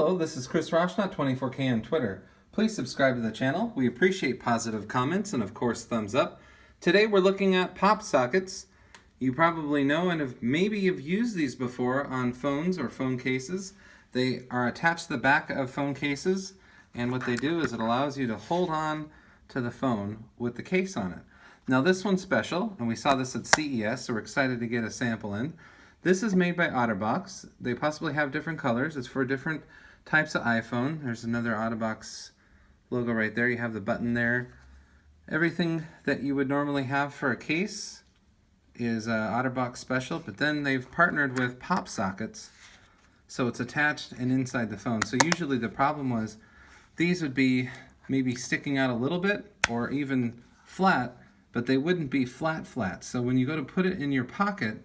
Hello, this is Chris Roshnot, 24K on Twitter. Please subscribe to the channel. We appreciate positive comments and of course thumbs up. Today we're looking at pop sockets. You probably know and maybe you've used these before on phones or phone cases. They are attached to the back of phone cases, and what they do is it allows you to hold on to the phone with the case on it. Now this one's special, and we saw this at CES, so we're excited to get a sample in. This is made by Otterbox. They possibly have different colors. It's for different types of iPhone. There's another Otterbox logo right there. You have the button there. Everything that you would normally have for a case is Otterbox special, but then they've partnered with PopSockets, so it's attached and inside the phone. So usually the problem was these would be maybe sticking out a little bit or even flat, but they wouldn't be flat. So when you go to put it in your pocket,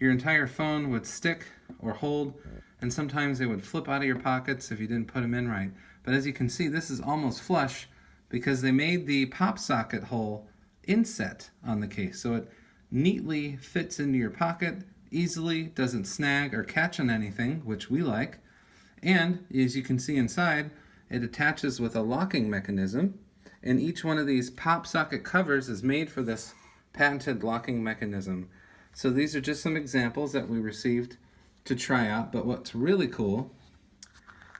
your entire phone would stick or hold, and sometimes they would flip out of your pockets if you didn't put them in right. But as you can see, this is almost flush because they made the pop socket hole inset on the case. So it neatly fits into your pocket, easily, doesn't snag or catch on anything, which we like. And as you can see inside, it attaches with a locking mechanism, and each one of these pop socket covers is made for this patented locking mechanism. So these are just some examples that we received to try out, but what's really cool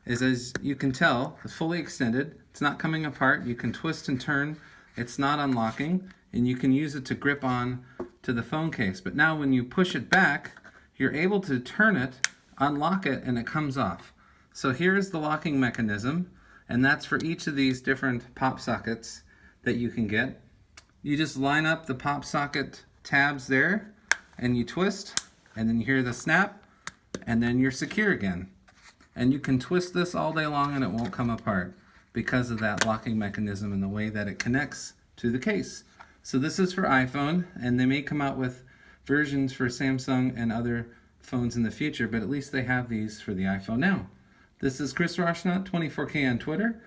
is, as you can tell, it's fully extended. It's not coming apart. You can twist and turn. It's not unlocking, and you can use it to grip on to the phone case. But now when you push it back, you're able to turn it, unlock it, and it comes off. So here's the locking mechanism, and that's for each of these different pop sockets that you can get. You just line up the pop socket tabs there, and you twist, and then you hear the snap, and then you're secure again. And you can twist this all day long and it won't come apart because of that locking mechanism and the way that it connects to the case. So this is for iPhone, and they may come out with versions for Samsung and other phones in the future, but at least they have these for the iPhone now. This is Chris Roshnot, 24K on Twitter.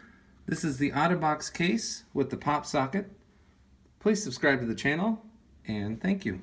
This is the Otterbox case with the pop socket. Please subscribe to the channel, and thank you.